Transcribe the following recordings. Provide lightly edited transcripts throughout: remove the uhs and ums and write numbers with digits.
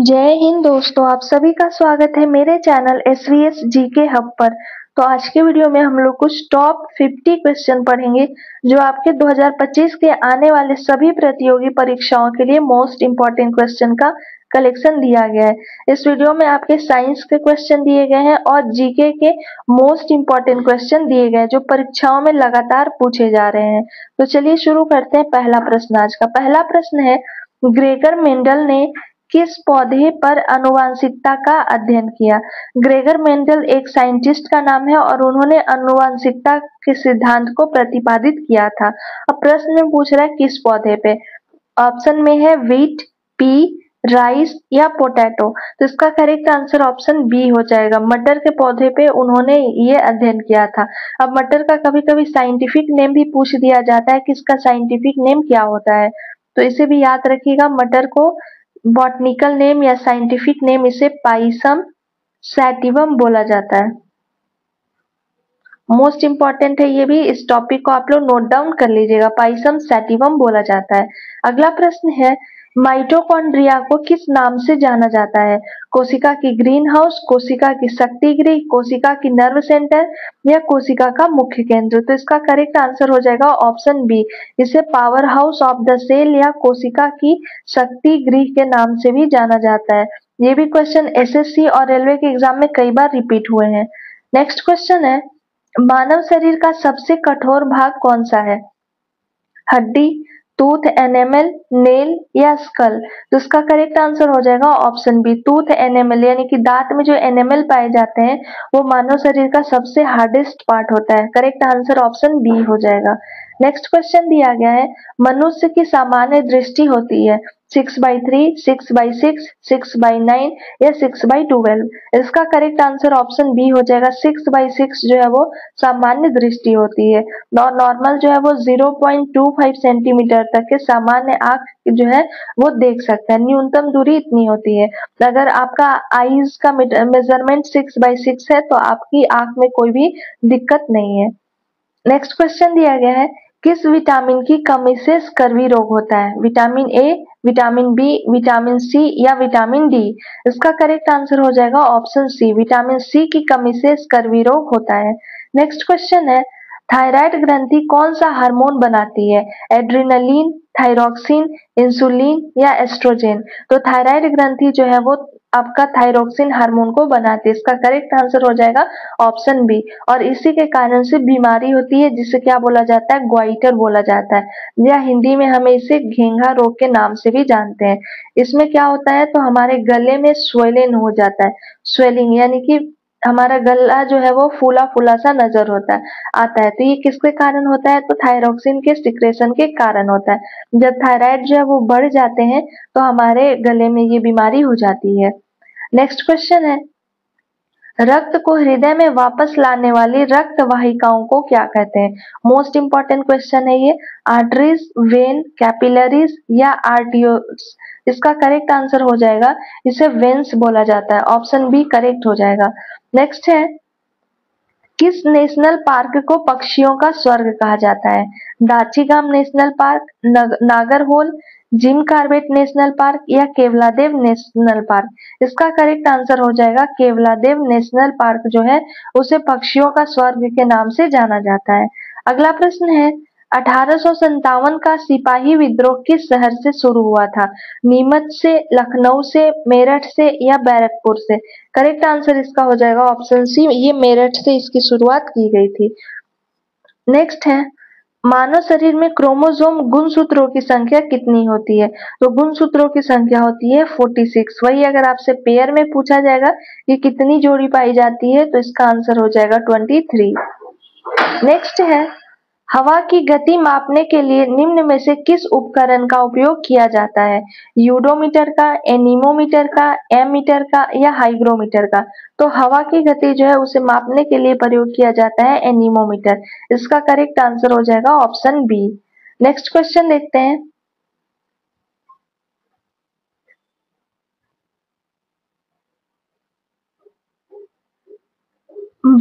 जय हिंद दोस्तों, आप सभी का स्वागत है मेरे चैनल एसवीएस जीके हब पर। तो आज के वीडियो में हम लोग कुछ टॉप 50 क्वेश्चन पढ़ेंगे जो आपके 2025 के आने वाले सभी प्रतियोगी परीक्षाओं के लिए मोस्ट इम्पोर्टेंट क्वेश्चन का कलेक्शन दिया गया है। इस वीडियो में आपके साइंस के क्वेश्चन दिए गए हैं और जीके के मोस्ट इम्पोर्टेंट क्वेश्चन दिए गए हैं जो परीक्षाओं में लगातार पूछे जा रहे हैं। तो चलिए शुरू करते हैं। पहला प्रश्न आज का पहला प्रश्न है, ग्रेगर मेंडल ने किस पौधे पर आनुवंशिकता का अध्ययन किया? ग्रेगर मेंडल एक साइंटिस्ट का नाम है और उन्होंने आनुवंशिकता के सिद्धांत को प्रतिपादित किया था। अब प्रश्न में पूछ रहा है किस पौधे पे। ऑप्शन में है व्हीट, पी, राइस या पोटैटो। तो इसका करेक्ट आंसर ऑप्शन बी हो जाएगा। मटर के पौधे पे उन्होंने ये अध्ययन किया था। अब मटर का कभी कभी साइंटिफिक नेम भी पूछ दिया जाता है कि इसका साइंटिफिक नेम क्या होता है, तो इसे भी याद रखिएगा। मटर को बॉटनिकल नेम या साइंटिफिक नेम इसे पाइसम सैटिवम बोला जाता है। मोस्ट इंपॉर्टेंट है ये भी, इस टॉपिक को आप लोग नोट डाउन कर लीजिएगा, पाइसम सैटिवम बोला जाता है। अगला प्रश्न है, माइटोकॉन्ड्रिया को किस नाम से जाना जाता है? कोशिका की ग्रीन हाउस, कोशिका की शक्ति गृह, कोशिका की नर्व सेंटर या कोशिका का मुख्य केंद्र। तो इसका करेक्ट आंसर हो जाएगा ऑप्शन बी, इसे power house of the cell या कोशिका की शक्ति गृह के नाम से भी जाना जाता है। ये भी क्वेश्चन एसएससी और रेलवे के एग्जाम में कई बार रिपीट हुए हैं। नेक्स्ट क्वेश्चन है, मानव शरीर का सबसे कठोर भाग कौन सा है? हड्डी, टूथ एनेमल, नेल या स्कल। तो इसका करेक्ट आंसर हो जाएगा ऑप्शन बी, टूथ एनेमल, यानी कि दांत में जो एनेमल पाए जाते हैं वो मानव शरीर का सबसे हार्डेस्ट पार्ट होता है। करेक्ट आंसर ऑप्शन बी हो जाएगा। नेक्स्ट क्वेश्चन दिया गया है, मनुष्य की सामान्य दृष्टि होती है 6/3, 6/6, 6/9 या 6/12। इसका करेक्ट आंसर ऑप्शन बी हो जाएगा। 6/6 जो है वो सामान्य दृष्टि होती है और नॉर्मल जो है वो 0.25 सेंटीमीटर तक के सामान्य आंख जो है वो देख सकता है। न्यूनतम दूरी इतनी होती है। अगर आपका आईज का मेजरमेंट 6/6 है तो आपकी आंख में कोई भी दिक्कत नहीं है। नेक्स्ट क्वेश्चन दिया गया है, किस विटामिन की कमी से स्कर्वी रोग होता है? Vitamin A, vitamin B, vitamin C या विटामिन डी। इसका करेक्ट आंसर हो जाएगा ऑप्शन सी, विटामिन सी की कमी से स्कर्वी रोग होता है। नेक्स्ट क्वेश्चन है, थायराइड ग्रंथि कौन सा हार्मोन बनाती है? एड्रिनलिन, थायरोक्सिन, इंसुलिन या एस्ट्रोजन। तो थायराइड ग्रंथि जो है वो आपका थायरोक्सिन हार्मोन को बनाती है। इसका करेक्ट आंसर हो जाएगा ऑप्शन बी। और इसी के कारण से बीमारी होती है जिसे क्या बोला जाता है? ग्वाइटर बोला जाता है या हिंदी में हमें इसे घेंघा रोग के नाम से भी जानते हैं। इसमें क्या होता है, तो हमारे गले में स्वेलिंग हो जाता है। स्वेलिंग यानी कि हमारा गला जो है वो फूला फूला सा नजर होता है आता है। तो ये किसके कारण होता है? तो थायरोक्सिन के सिक्रेशन के कारण होता है। जब थायराइड जो है वो बढ़ जाते हैं तो हमारे गले में ये बीमारी हो जाती है। नेक्स्ट क्वेश्चन है, रक्त को हृदय में वापस लाने वाली रक्त वाहिकाओं को क्या कहते हैं? मोस्ट इंपॉर्टेंट क्वेश्चन है ये। आर्टरीज, वेन, कैपिलरीज या आर्टियोल्स। इसका करेक्ट आंसर हो जाएगा, इसे वेन्स बोला जाता है। ऑप्शन बी करेक्ट हो जाएगा। नेक्स्ट है, किस नेशनल पार्क को पक्षियों का स्वर्ग कहा जाता है? Dachigam national park, Nagarhole, Jim Corbett national park या केवलादेव नेशनल पार्क। इसका करेक्ट आंसर हो जाएगा केवलादेव नेशनल पार्क जो है उसे पक्षियों का स्वर्ग के नाम से जाना जाता है। अगला प्रश्न है, 1857 का सिपाही विद्रोह किस शहर से शुरू हुआ था? नीमच से, लखनऊ से, मेरठ से या बैरकपुर से। करेक्ट आंसर इसका हो जाएगा ऑप्शन सी, ये मेरठ से इसकी शुरुआत की गई थी। नेक्स्ट है, मानव शरीर में क्रोमोसोम गुणसूत्रों की संख्या कितनी होती है? तो गुणसूत्रों की संख्या होती है 46। वही अगर आपसे पेयर में पूछा जाएगा कि कितनी जोड़ी पाई जाती है तो इसका आंसर हो जाएगा 23। नेक्स्ट है, हवा की गति मापने के लिए निम्न में से किस उपकरण का उपयोग किया जाता है? यूडोमीटर का, एनीमोमीटर का, एमीटर का या हाइग्रोमीटर का। तो हवा की गति जो है उसे मापने के लिए प्रयोग किया जाता है एनीमोमीटर। इसका करेक्ट आंसर हो जाएगा ऑप्शन बी। नेक्स्ट क्वेश्चन देखते हैं,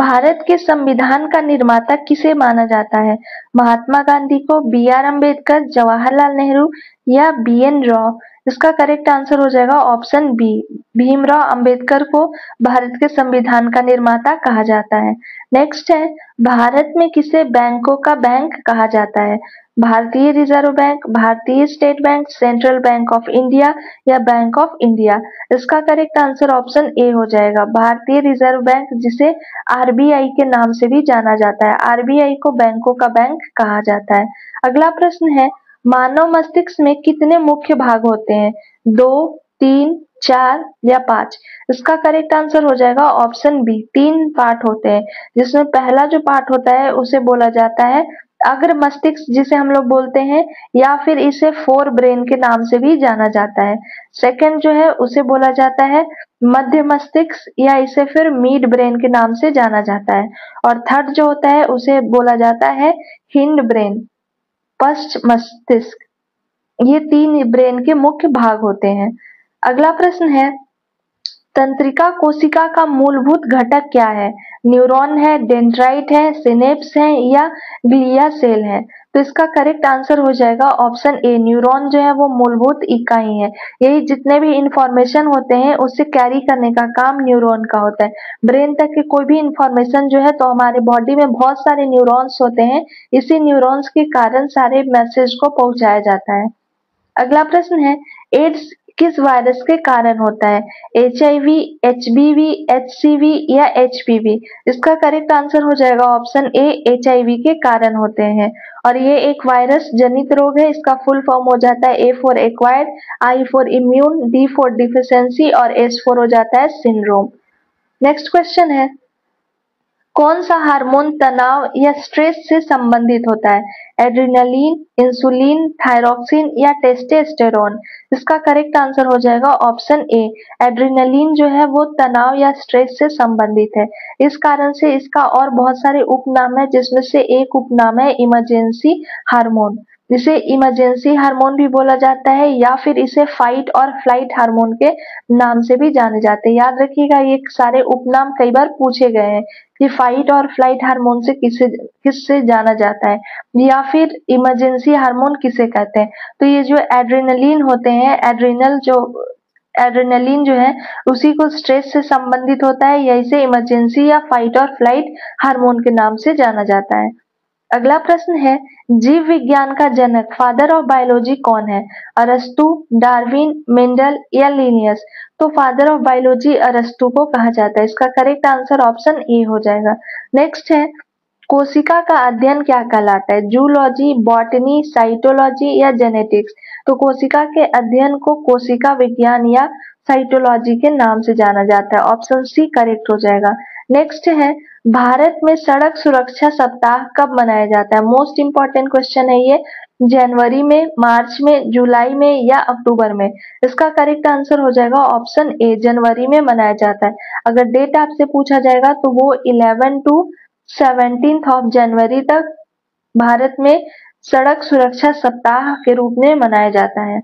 भारत के संविधान का निर्माता किसे माना जाता है? महात्मा गांधी को, बी आर अम्बेडकर, जवाहरलाल नेहरू या बी एन राव? इसका करेक्ट आंसर हो जाएगा ऑप्शन बी, भीमराव अंबेडकर को भारत के संविधान का निर्माता कहा जाता है। नेक्स्ट है, भारत में किसे बैंकों का बैंक कहा जाता है? भारतीय रिजर्व बैंक, भारतीय state bank, central bank of India या बैंक ऑफ इंडिया? इसका करेक्ट आंसर ऑप्शन ए हो जाएगा, भारतीय रिजर्व बैंक, जिसे आरबीआई के नाम से भी जाना जाता है। आरबीआई को बैंकों का बैंक कहा जाता है। अगला प्रश्न है, मानव मस्तिष्क में कितने मुख्य भाग होते हैं? 2, 3, 4 या 5? इसका करेक्ट आंसर हो जाएगा ऑप्शन बी, 3 पार्ट होते हैं, जिसमें पहला जो पार्ट होता है उसे बोला जाता है अग्र मस्तिष्क, जिसे हम लोग बोलते हैं, या फिर इसे फोर ब्रेन के नाम से भी जाना जाता है। सेकंड जो है उसे बोला जाता है मध्य मस्तिष्क, या इसे फिर मिड ब्रेन के नाम से जाना जाता है। और थर्ड जो होता है उसे बोला जाता है हिंड ब्रेन, पश्च मस्तिष्क। ये 3 ब्रेन के मुख्य भाग होते हैं। अगला प्रश्न है, तंत्रिका कोशिका का मूलभूत घटक क्या है? न्यूरॉन है, डेंड्राइट है, सिनेप्स है या ग्लिया सेल है? तो इसका करेक्ट आंसर हो जाएगा ऑप्शन ए, न्यूरॉन जो है वो मूलभूत इकाई है। यही जितने भी इंफॉर्मेशन होते हैं उससे कैरी करने का काम न्यूरॉन का होता है। ब्रेन तक की कोई भी इंफॉर्मेशन जो है, तो हमारे बॉडी में बहुत सारे न्यूरॉन्स होते हैं, इसी न्यूरॉन्स के कारण सारे मैसेज को पहुंचाया जाता है। अगला प्रश्न है, एड्स किस वायरस के कारण होता है? HIV, HBV, HCV या HPV? इसका करेक्ट आंसर हो जाएगा ऑप्शन ए, HIV के कारण होते हैं। और ये एक वायरस जनित रोग है। इसका फुल फॉर्म हो जाता है A for acquired, I for immune, D for deficiency और S फॉर हो जाता है सिंड्रोम। नेक्स्ट क्वेश्चन है, कौन सा हार्मोन तनाव या स्ट्रेस से संबंधित होता है? एड्रेनलिन, इंसुलिन, थायरॉक्सिन या टेस्टोस्टेरोन? इसका करेक्ट आंसर हो जाएगा ऑप्शन ए, एड्रेनलिन जो है वो तनाव या स्ट्रेस से संबंधित है। इस कारण से इसका और बहुत सारे उपनाम है, जिसमें से एक उपनाम है इमरजेंसी हार्मोन, जिसे इमरजेंसी हार्मोन भी बोला जाता है, या फिर इसे फाइट और फ्लाइट हार्मोन के नाम से भी जाने जाते हैं। याद रखिएगा, ये सारे उपनाम कई बार पूछे गए हैं कि फाइट और फ्लाइट हार्मोन से किससे जाना जाता है, या फिर इमरजेंसी हार्मोन किसे कहते हैं। तो ये जो एड्रेनलिन होते हैं, एड्रेनलिन जो है उसी को स्ट्रेस से संबंधित होता है, या इसे इमरजेंसी या फाइट और फ्लाइट हार्मोन के नाम से जाना जाता है। अगला प्रश्न है, जीव विज्ञान का जनक, फादर ऑफ बायोलॉजी कौन है? अरस्तु, डार्विन, मेंडल या लिनियस? तो फादर ऑफ बायोलॉजी अरस्तु को कहा जाता है। इसका करेक्ट आंसर ऑप्शन ए हो जाएगा। नेक्स्ट है, कोशिका का अध्ययन क्या कहलाता है? जूलॉजी, बॉटनी, साइटोलॉजी या जेनेटिक्स? तो कोशिका के अध्ययन को कोशिका विज्ञान या साइटोलॉजी के नाम से जाना जाता है। ऑप्शन सी करेक्ट हो जाएगा। नेक्स्ट है, भारत में सड़क सुरक्षा सप्ताह कब मनाया जाता है? मोस्ट इंपॉर्टेंट क्वेश्चन है ये। जनवरी में, मार्च में, जुलाई में या अक्टूबर में? इसका करेक्ट आंसर हो जाएगा ऑप्शन ए, जनवरी में मनाया जाता है। अगर डेट आपसे पूछा जाएगा तो वो 11 to 17 ऑफ जनवरी तक भारत में सड़क सुरक्षा सप्ताह के रूप में मनाया जाता है।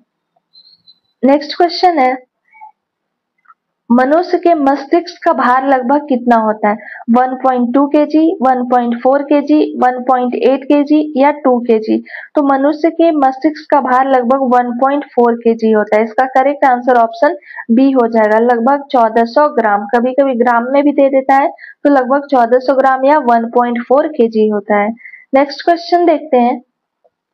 नेक्स्ट क्वेश्चन है, मनुष्य के मस्तिष्क का भार लगभग कितना होता है? 1.2 केजी, 1.4 केजी, 1.8 केजी या 2 केजी? तो मनुष्य के मस्तिष्क का भार लगभग 1.4 केजी होता है। इसका करेक्ट आंसर ऑप्शन बी हो जाएगा, लगभग 1400 ग्राम। कभी कभी ग्राम में भी दे देता है, तो लगभग 1400 ग्राम या 1.4 केजी होता है। नेक्स्ट क्वेश्चन देखते हैं,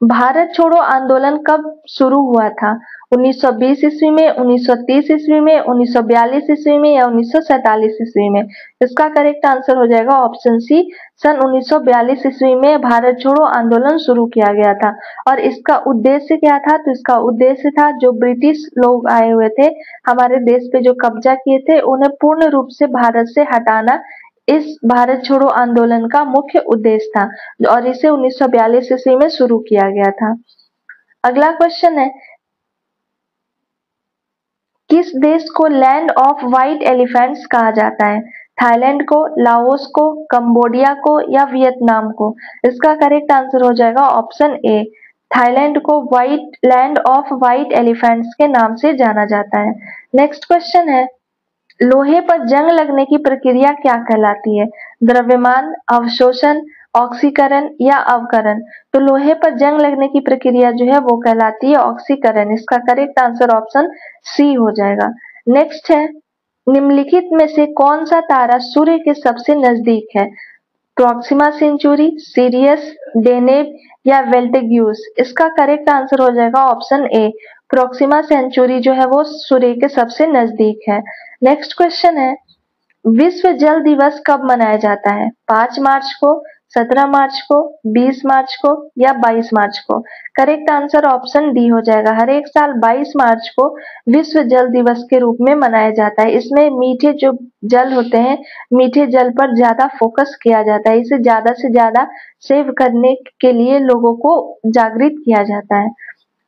भारत छोड़ो आंदोलन कब शुरू हुआ था? 1920 ईस्वी में, 1930 ईस्वी में, 1942 ईस्वी में या 1947 ईस्वी में? इसका करेक्ट आंसर हो जाएगा ऑप्शन सी, सन 1942 ईस्वी में भारत छोड़ो आंदोलन शुरू किया गया था। और इसका उद्देश्य क्या था? तो इसका उद्देश्य था, जो ब्रिटिश लोग आए हुए थे हमारे देश पे, जो कब्जा किए थे, उन्हें पूर्ण रूप से भारत से हटाना इस भारत छोड़ो आंदोलन का मुख्य उद्देश्य था, और इसे 1942 ईस्वी में शुरू किया गया था। अगला क्वेश्चन है, किस देश को लैंड ऑफ व्हाइट एलिफेंट्स कहा जाता है? थाईलैंड को, लाओस को, कंबोडिया को या वियतनाम को? इसका करेक्ट आंसर हो जाएगा ऑप्शन ए, थाईलैंड को लैंड ऑफ व्हाइट एलिफेंट्स के नाम से जाना जाता है। नेक्स्ट क्वेश्चन है, लोहे पर जंग लगने की प्रक्रिया क्या कहलाती है? द्रव्यमान, अवशोषण, ऑक्सीकरण या अवकरण? तो लोहे पर जंग लगने की प्रक्रिया जो है वो कहलाती है ऑक्सीकरण। इसका करेक्ट आंसर ऑप्शन सी हो जाएगा। नेक्स्ट है, निम्नलिखित में से कौन सा तारा सूर्य के सबसे नजदीक है? प्रॉक्सिमा सेंचुरी, सीरियस, डेनेब या बेल्टेग्यूस? इसका करेक्ट आंसर हो जाएगा ऑप्शन ए, प्रॉक्सिमा सेंचुरी जो है वो सूर्य के सबसे नजदीक है। नेक्स्ट क्वेश्चन है, विश्व जल दिवस कब मनाया जाता है? 5 मार्च को, 17 मार्च को, 20 मार्च को या 22 मार्च को? करेक्ट आंसर ऑप्शन डी हो जाएगा। हर एक साल 22 मार्च को विश्व जल दिवस के रूप में मनाया जाता है। इसमें मीठे जो जल होते हैं, मीठे जल पर ज्यादा फोकस किया जाता है। इसे ज्यादा से ज्यादा सेव करने के लिए लोगों को जागृत किया जाता है।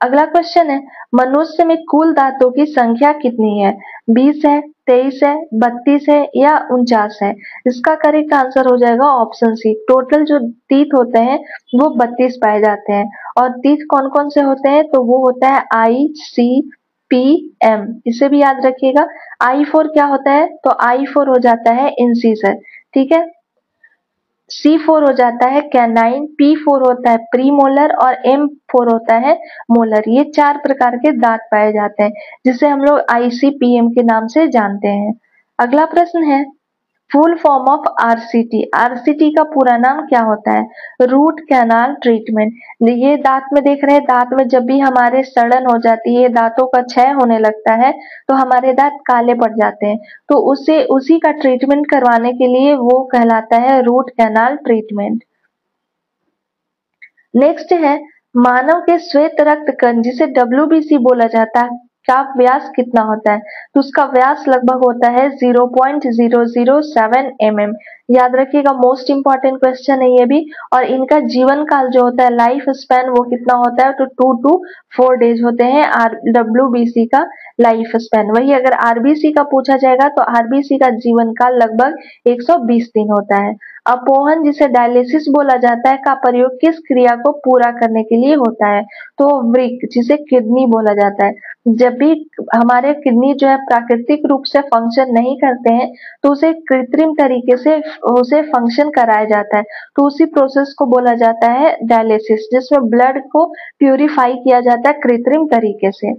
अगला क्वेश्चन है, मनुष्य में कुल दांतों की संख्या कितनी है? 20 है, 23 है, 32 है या 49 है? इसका करेक्ट आंसर हो जाएगा ऑप्शन सी। टोटल जो टीथ होते हैं वो 32 पाए जाते हैं। और टीथ कौन कौन से होते हैं? तो वो होता है आई, सी, पी, एम। इसे भी याद रखिएगा। I4 क्या होता है? तो I4 हो जाता है इंसीजर, ठीक है। C4 हो जाता है कैनाइन, P4 होता है प्रीमोलर और M4 होता है मोलर। ये 4 प्रकार के दांत पाए जाते हैं जिसे हम लोग ICPM के नाम से जानते हैं। अगला प्रश्न है, full form of RCT. RCT का पूरा नाम क्या होता है? Root canal treatment. ये दांत में देख रहे हैं, दांत में जब भी हमारे सड़न हो जाती है, दांतों का क्षय होने लगता है तो हमारे दांत काले पड़ जाते हैं। तो उसे उसी का ट्रीटमेंट करवाने के लिए वो कहलाता है रूट कैनाल ट्रीटमेंट। नेक्स्ट है, मानव के श्वेत रक्त कण जिसे WBC बोला जाता है का व्यास कितना होता है? तो उसका व्यास लगभग होता है 0.007 mm। याद रखिएगा, मोस्ट इंपॉर्टेंट क्वेश्चन है ये भी। और इनका जीवन काल जो होता है, लाइफ स्पैन, वो कितना होता है? तो 2 to 4 डेज होते हैं WBC का लाइफ स्पैन। वही अगर RBC का पूछा जाएगा तो RBC का जीवन काल लगभग 120 दिन होता है। अपोहन जिसे डायलिसिस बोला जाता है का प्रयोग किस क्रिया को पूरा करने के लिए होता है? तो वृक्क जिसे किडनी बोला जाता है। जब भी हमारे किडनी जो है प्राकृतिक रूप से फंक्शन नहीं करते हैं तो उसे कृत्रिम तरीके से उसे फंक्शन कराया जाता है। तो उसी प्रोसेस को बोला जाता है डायलिसिस, जिसमें ब्लड को प्यूरिफाई किया जाता है कृत्रिम तरीके से।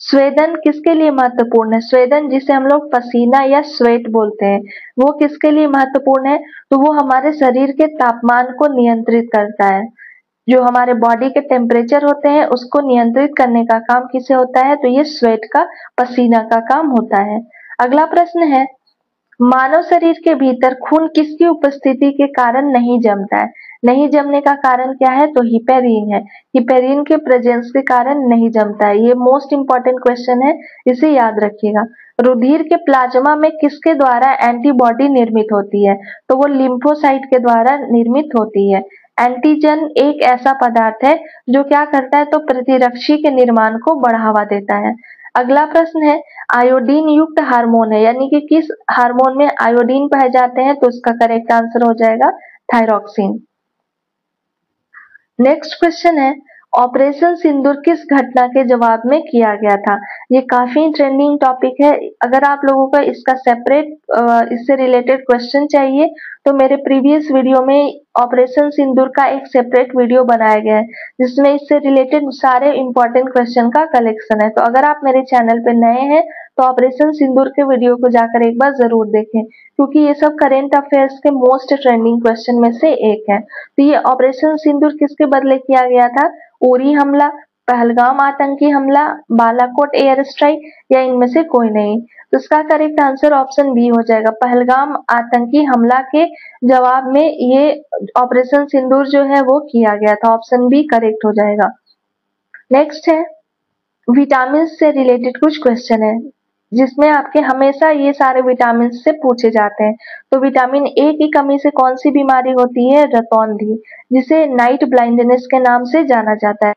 स्वेदन किसके लिए महत्वपूर्ण है? स्वेदन जिसे हम लोग पसीना या स्वेट बोलते हैं, वो किसके लिए महत्वपूर्ण है? तो वो हमारे शरीर के तापमान को नियंत्रित करता है। जो हमारे बॉडी के टेम्परेचर होते हैं उसको नियंत्रित करने का काम किसे होता है? तो ये स्वेट का, पसीना का काम होता है। अगला प्रश्न है, मानव शरीर के भीतर खून किसकी उपस्थिति के कारण नहीं जमता है? नहीं जमने का कारण क्या है? तो हिपेरिन है। हिपेरिन के प्रेजेंस के कारण नहीं जमता है। ये मोस्ट इंपॉर्टेंट क्वेश्चन है, इसे याद रखिएगा। रुधिर के प्लाज्मा में किसके द्वारा एंटीबॉडी निर्मित होती है? तो वो लिम्फोसाइट के द्वारा निर्मित होती है। एंटीजन एक ऐसा पदार्थ है जो क्या करता है? तो प्रतिरक्षी के निर्माण को बढ़ावा देता है। अगला प्रश्न है, आयोडीन युक्त हार्मोन है, यानी कि किस हार्मोन में आयोडीन पाए जाते हैं? तो इसका करेक्ट आंसर हो जाएगा थायरॉक्सिन। नेक्स्ट क्वेश्चन है, ऑपरेशन सिंदूर किस घटना के जवाब में किया गया था? ये काफी ट्रेंडिंग टॉपिक है। अगर आप लोगों को इसका सेपरेट इससे रिलेटेड क्वेश्चन चाहिए तो मेरे प्रीवियस वीडियो में ऑपरेशन सिंदूर का एक सेपरेट वीडियो बनाया गया है जिसमें इससे रिलेटेड सारे इंपॉर्टेंट क्वेश्चन का कलेक्शन है। तो अगर आप मेरे चैनल पे नए हैं तो ऑपरेशन सिंदूर के वीडियो को जाकर एक बार जरूर देखें, क्योंकि ये सब करेंट अफेयर्स के मोस्ट ट्रेंडिंग क्वेश्चन में से एक है। तो ये ऑपरेशन सिंदूर किसके बदले किया गया था? उरी हमला, पहलगाम आतंकी हमला, बालाकोट एयर स्ट्राइक या इनमें से कोई नहीं? तो इसका करेक्ट आंसर ऑप्शन बी हो जाएगा। पहलगाम आतंकी हमला के जवाब में ये ऑपरेशन सिंदूर जो है वो किया गया था। ऑप्शन बी करेक्ट हो जाएगा। नेक्स्ट है, विटामिन से रिलेटेड कुछ क्वेश्चन है जिसमें आपके हमेशा ये सारे विटामिन से पूछे जाते हैं। तो विटामिन ए की कमी से कौन सी बीमारी होती है? रतौंधी, जिसे नाइट ब्लाइंडनेस के नाम से जाना जाता है।